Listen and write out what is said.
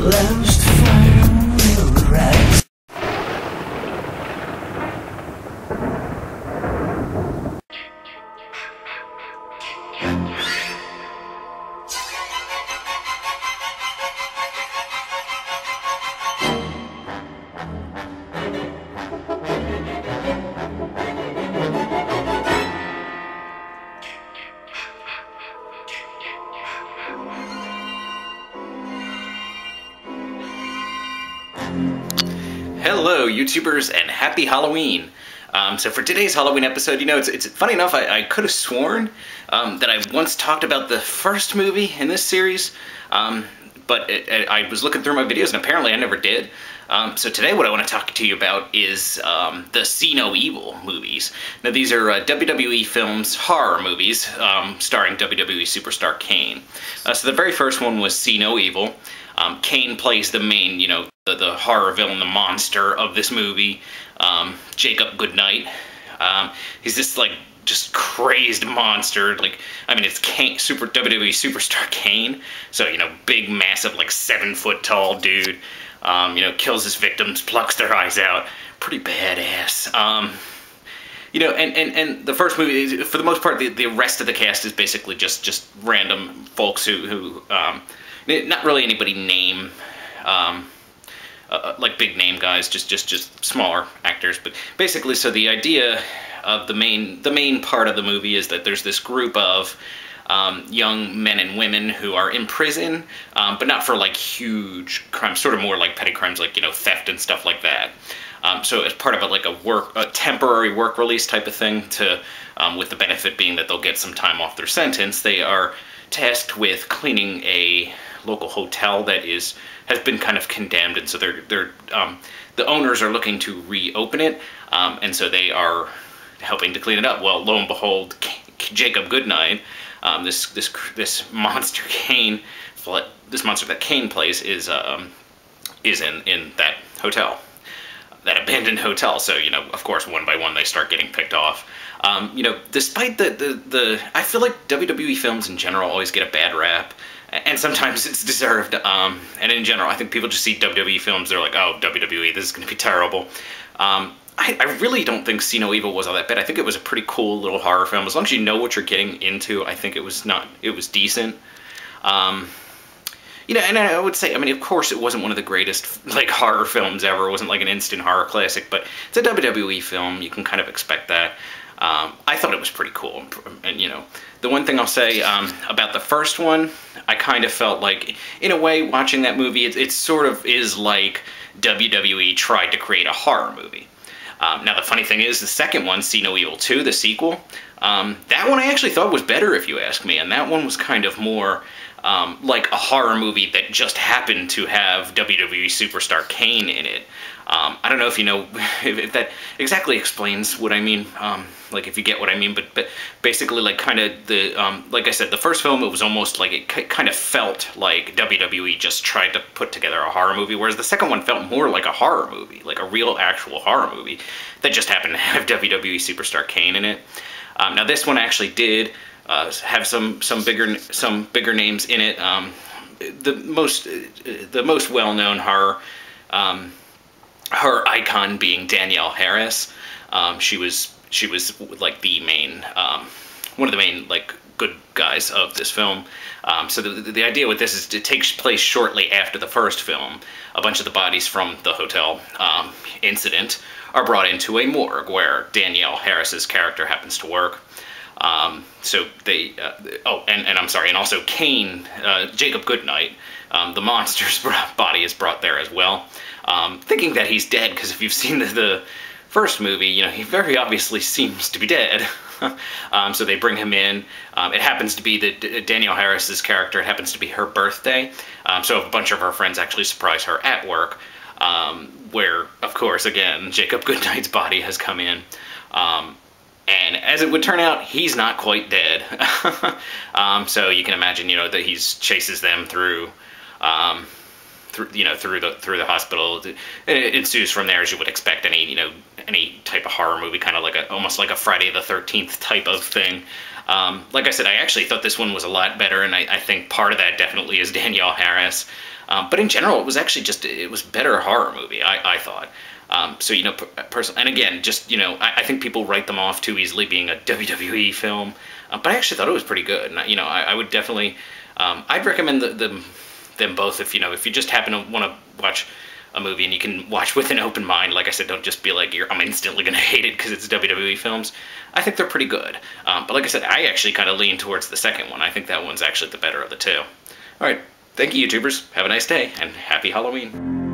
Last final rise. Hello YouTubers and happy Halloween. So for today's Halloween episode, you know, it's funny enough, I could have sworn that I once talked about the first movie in this series, but I was looking through my videos and apparently I never did. So today what I want to talk to you about is the See No Evil movies. Now these are WWE Films horror movies starring WWE Superstar Kane. So the very first one was See No Evil. Kane plays the main, you know, the horror villain, the monster of this movie, Jacob Goodnight. He's this, like, just crazed monster. Like, I mean, it's Kane, WWE Superstar Kane. So, you know, big, massive, like, 7-foot tall dude. You know, kills his victims, plucks their eyes out. Pretty badass. You know, and the first movie, for the most part, the rest of the cast is basically just random folks who not really anybody name, like big name guys, just smaller actors. But basically, so the idea of the main part of the movie is that there's this group of young men and women who are in prison, but not for like huge crimes, sort of more like petty crimes, like, you know, theft and stuff like that. So as part of a temporary work release type of thing, to with the benefit being that they'll get some time off their sentence, they are tasked with cleaning a local hotel that has been kind of condemned, and so the owners are looking to reopen it, and so they are helping to clean it up. Well, lo and behold, Jacob Goodnight, this monster Kane, this monster that Kane plays is in that hotel, that abandoned hotel. So, you know, of course, one by one they start getting picked off. You know, despite I feel like WWE films in general always get a bad rap, and sometimes it's deserved. And in general, I think people just see WWE films, they're like, oh, WWE, this is going to be terrible. I really don't think See No Evil was all that bad. I think it was a pretty cool little horror film. As long as you know what you're getting into, I think it was decent. You know, and I would say, I mean, of course, it wasn't one of the greatest, like, horror films ever. It wasn't like an instant horror classic, but it's a WWE film. You can kind of expect that. I thought it was pretty cool. And, you know, the one thing I'll say about the first one, I kind of felt like, in a way, watching that movie, it sort of is like WWE tried to create a horror movie. Now, the funny thing is, the second one, See No Evil 2, the sequel, that one I actually thought was better, if you ask me, and that one was kind of more like a horror movie that just happened to have WWE Superstar Kane in it. I don't know if you know if that exactly explains what I mean, like if you get what I mean, but basically, like, kind of like I said, the first film, it was almost like it kind of felt like WWE just tried to put together a horror movie, whereas the second one felt more like a horror movie, like a real actual horror movie that just happened to have WWE Superstar Kane in it. Now this one actually did have some bigger names in it. The most well-known her icon being Danielle Harris. She was like the main one of the main, like, good guys of this film. So the idea with this is it takes place shortly after the first film. A bunch of the bodies from the hotel incident are brought into a morgue where Danielle Harris's character happens to work. So they, and I'm sorry, and also Kane, Jacob Goodnight, the monster's body is brought there as well, thinking that he's dead, because if you've seen the first movie, you know, he very obviously seems to be dead. So they bring him in. It happens to be that Danielle Harris's character, it happens to be her birthday, so a bunch of her friends actually surprise her at work, where, of course, again, Jacob Goodnight's body has come in. And as it would turn out, he's not quite dead. So you can imagine, you know, that he chases them through through the hospital. It ensues from there, as you would expect any type of horror movie, kind of like almost like a Friday the 13th type of thing. Like I said, I actually thought this one was a lot better, and I think part of that definitely is Danielle Harris. But in general, it was actually it was better horror movie, I thought. So, and again, just, I think people write them off too easily being a WWE film. But I actually thought it was pretty good. And, I would definitely, I'd recommend them both if you just happen to want to watch a movie and you can watch with an open mind. Like I said, don't just be like, I'm instantly going to hate it because it's WWE films. I think they're pretty good. But like I said, I actually kind of lean towards the second one. I think that one's actually the better of the two. All right. Thank you, YouTubers. Have a nice day, and happy Halloween.